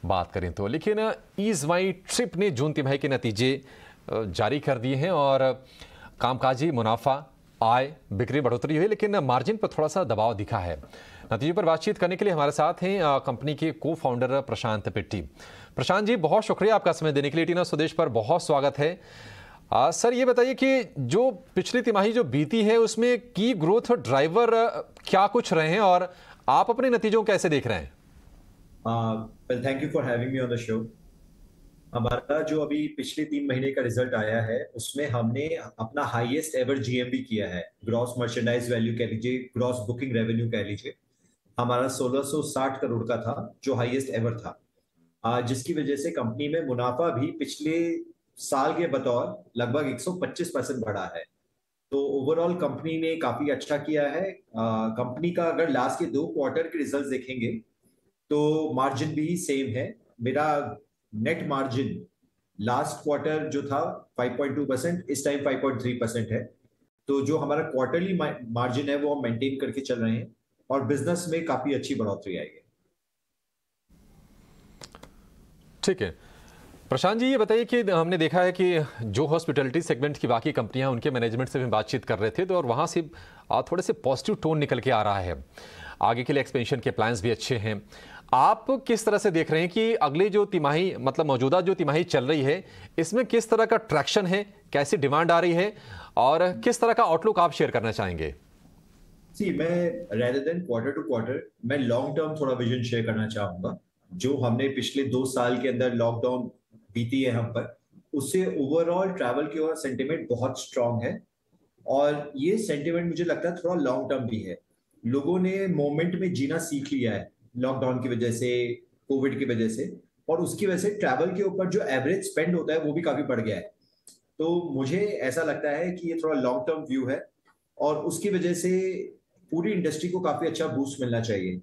बात करें तो। लेकिन ईज माई ट्रिप ने जून तिमाही के नतीजे जारी कर दिए हैं और कामकाजी मुनाफा, आय, बिक्री बढ़ोतरी हुई, लेकिन मार्जिन पर थोड़ा सा दबाव दिखा है। नतीजों पर बातचीत करने के लिए हमारे साथ हैं कंपनी के को फाउंडर प्रशांत पिट्टी। प्रशांत जी, बहुत शुक्रिया आपका समय देने के लिए। टीना स्वदेश पर बहुत स्वागत है। सर, ये बताइए कि जो पिछली तिमाही जो बीती है उसमें की ग्रोथ ड्राइवर क्या कुछ रहे हैं और आप अपने नतीजों को कैसे देख रहे हैं? Well, thank you for having me on the show. हमारा जो अभी पिछले 3 महीने का रिजल्ट आया है उसमें हमने अपना हाईएस्ट एवर जीएमवी किया है। ग्रॉस मर्चेंडाइज वैल्यू कह लीजिए, ग्रॉस बुकिंग रेवेन्यू कह लीजिए, हमारा 1660 करोड़ का था जो हाईएस्ट एवर था। जिसकी वजह से कंपनी में मुनाफा भी पिछले साल के बतौर लगभग 125% बढ़ा है। तो ओवरऑल कंपनी ने काफी अच्छा किया है। कंपनी का अगर लास्ट के 2 क्वार्टर के रिजल्ट देखेंगे तो मार्जिन भी सेम है। मेरा नेट मार्जिन लास्ट क्वार्टर जो था 5.2%, इस टाइम 5.3% है। तो जो हमारा क्वार्टरली मार्जिन है वो हम मेंटेन करके चल रहे हैं और बिजनेस में काफी अच्छी बढ़ोतरी आई है। ठीक है प्रशांत जी, ये बताइए कि हमने देखा है कि जो हॉस्पिटैलिटी सेगमेंट की बाकी कंपनियां उनके मैनेजमेंट से भी बातचीत कर रहे थे तो और वहां से थोड़े से पॉजिटिव टोन निकल के आ रहा है। आगे के लिए एक्सपेंशन के प्लान्स भी अच्छे हैं। आप किस तरह से देख रहे हैं कि अगली जो तिमाही, मतलब मौजूदा जो तिमाही चल रही है, इसमें किस तरह का ट्रैक्शन है, कैसी डिमांड आ रही है और किस तरह का आउटलुक आप शेयर करना चाहेंगे? मैं rather than quarter to quarter मैं लॉन्ग टर्म थोड़ा विजन शेयर करना चाहूंगा। जो हमने पिछले 2 साल के अंदर लॉकडाउन बीती है हम पर, उससे ओवरऑल ट्रैवल की ओर सेंटिमेंट बहुत स्ट्रांग है और ये सेंटिमेंट मुझे लगता है थोड़ा लॉन्ग टर्म भी है। लोगों ने मोमेंट में जीना सीख लिया है लॉकडाउन की वजह से, कोविड की वजह से, और उसकी वजह से ट्रैवल के ऊपर जो एवरेज स्पेंड होता है वो भी काफी बढ़ गया है। तो मुझे ऐसा लगता है कि ये थोड़ा लॉन्ग टर्म व्यू है और उसकी वजह से पूरी इंडस्ट्री को काफी अच्छा बूस्ट मिलना चाहिए।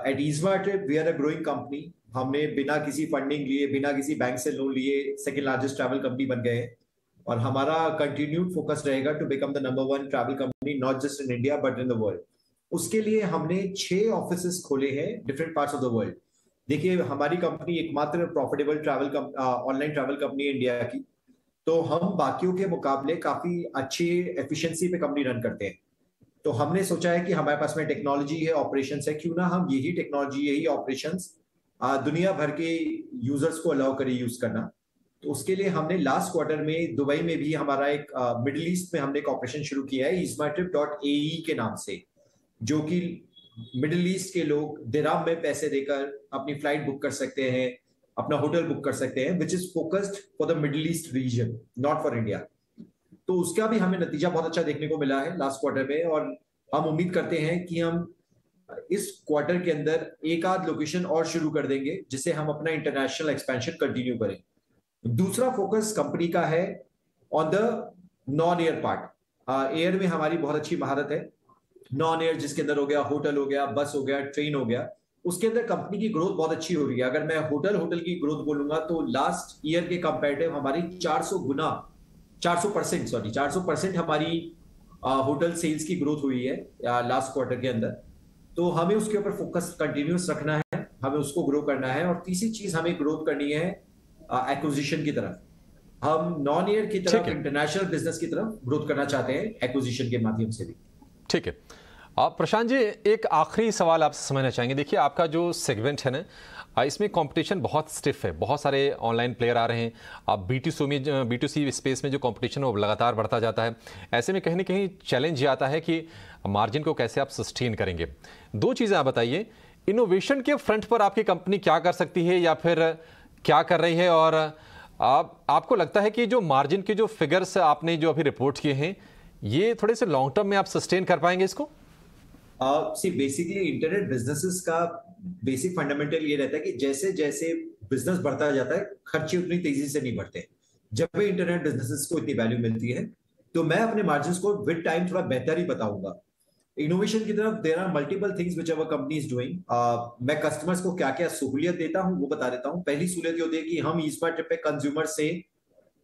At Easymart we are a growing company. हमने बिना किसी फंडिंग लिए, बिना किसी बैंक से लोन लिए सेकेंड लार्जेस्ट ट्रैवल कंपनी बन गए हैं और हमारा कंटिन्यूड फोकस रहेगा to become the number 1 travel company, not just in India but in the world. उसके लिए हमने 6 ऑफिसेस खोले हैं different parts of the world. देखिए, हमारी कंपनी एकमात्र profitable travel online travel company है इंडिया की। तो हम बाकियों के मुकाबले काफी अच्छी एफिशिएंसी पे कंपनी रन करते हैं। तो हमने सोचा है कि हमारे पास में टेक्नोलॉजी है, ऑपरेशंस है, क्यों ना हम यही टेक्नोलॉजी, यही ऑपरेशंस दुनिया भर के यूजर्स को अलाउ करें यूज करना। तो उसके लिए हमने लास्ट क्वार्टर में दुबई में भी हमारा एक मिडिल ईस्ट में हमने एक ऑपरेशन शुरू किया है easytrip.ae के नाम से, जो कि मिडिल ईस्ट के लोग दिराम में पैसे देकर अपनी फ्लाइट बुक कर सकते हैं, अपना होटल बुक कर सकते हैं, which is focused for the middle east region, not for India. तो उसका भी हमें नतीजा बहुत अच्छा देखने को मिला है लास्ट क्वार्टर में और हम उम्मीद करते हैं कि हम इस क्वार्टर के अंदर एक आध लोकेशन और शुरू कर देंगे जिससे हम अपना इंटरनेशनल एक्सपेंशन कंटिन्यू करें। दूसरा फोकस कंपनी का है on the non air part. Air में हमारी बहुत अच्छी महारत है। नॉन एयर जिसके अंदर हो गया होटल, हो गया बस, हो गया ट्रेन, हो गया, उसके अंदर कंपनी की ग्रोथ बहुत अच्छी हो रही है। अगर मैं होटल की ग्रोथ बोलूंगा तो लास्ट ईयर के कंपैरेटिव हमारी 400% हमारी होटल सेल्स की ग्रोथ हुई है लास्ट क्वार्टर के अंदर। तो हमें उसके ऊपर फोकस कंटिन्यूस रखना है, हमें उसको ग्रो करना है। और तीसरी चीज हमें ग्रोथ करनी है एक्विजिशन की तरफ। हम नॉन एयर की तरफ, इंटरनेशनल बिजनेस की तरफ ग्रोथ करना चाहते हैं एक्विजिशन के माध्यम से भी। ठीक है प्रशांत जी, एक आखिरी सवाल आपसे समझना चाहेंगे। देखिए, आपका जो सेगमेंट है ना, इसमें कंपटीशन बहुत स्टिफ है, बहुत सारे ऑनलाइन प्लेयर आ रहे हैं। आप B2C स्पेस में जो कंपटीशन है वो लगातार बढ़ता जाता है। ऐसे में कहीं ना कहीं चैलेंज ये आता है कि मार्जिन को कैसे आप सस्टेन करेंगे। 2 चीज़ें आप बताइए, इनोवेशन के फ्रंट पर आपकी कंपनी क्या कर सकती है या फिर क्या कर रही है, और आपको लगता है कि जो मार्जिन के जो फिगर्स आपने जो अभी रिपोर्ट किए हैं ये थोड़े से लॉन्ग टर्म में आप सस्टेन कर पाएंगे इसको? बेसिकली इंटरनेट बिजनेसेस का बेसिक फंडामेंटल ये रहता है कि जैसे जैसे बिजनेस बढ़ता जाता है खर्चे उतनी तेजी से नहीं बढ़ते। जब भी इंटरनेट बिजनेसेस को इतनी वैल्यू मिलती है तो मैं अपने मार्जिन्स को विद टाइम थोड़ा बेहतर ही बताऊंगा। इनोवेशन की तरफ there are multiple things which our company is doing. मैं कस्टमर्स को क्या क्या सहूलियत देता हूं वो बता देता हूं। पहली सहूलियत ये होती है कि हम ईस्मार्ट पे कंज्यूमर से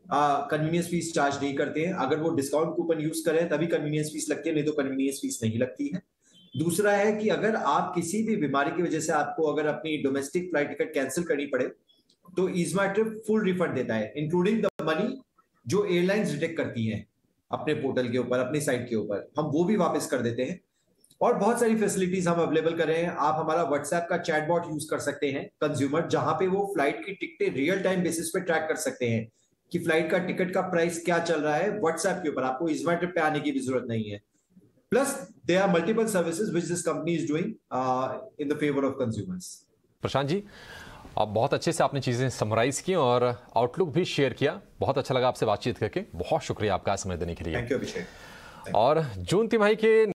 कन्वीनियंस फीस चार्ज नहीं करते हैं। अगर वो डिस्काउंट कूपन यूज करें तभी कन्वीनियंस फीस लगती है, नहीं तो कन्वीनियंस फीस नहीं लगती है। दूसरा है कि अगर आप किसी भी बीमारी की वजह से आपको अगर अपनी डोमेस्टिक फ्लाइट टिकट कैंसिल करनी पड़े तो ईजमा ट्रिप फुल रिफंड देता है, इंक्लूडिंग द मनी जो एयरलाइंस डिटेक्ट करती हैं अपने पोर्टल के ऊपर, अपनी साइट के ऊपर, हम वो भी वापस कर देते हैं। और बहुत सारी फैसिलिटीज हम अवेलेबल कर रहे हैं। आप हमारा व्हाट्सएप का चैटबॉट यूज कर सकते हैं कंज्यूमर, जहां पे वो फ्लाइट की टिकटें रियल टाइम बेसिस पे ट्रैक कर सकते हैं कि फ्लाइट का टिकट का प्राइस क्या चल रहा है व्हाट्सएप के ऊपर। आपको ईजमा ट्रिप पे आने की भी जरूरत नहीं है। Plus there are multiple services which this company is doing in the favour of consumers. Prashant ji, आप बहुत अच्छे से आपने चीज़ें समराइज की और आउटलुक भी शेयर किया। बहुत अच्छा लगा आपसे बातचीत करके। बहुत शुक्रिया आपका समय देने के लिए। थैंक यू अभिषेक। और जून तिमाही के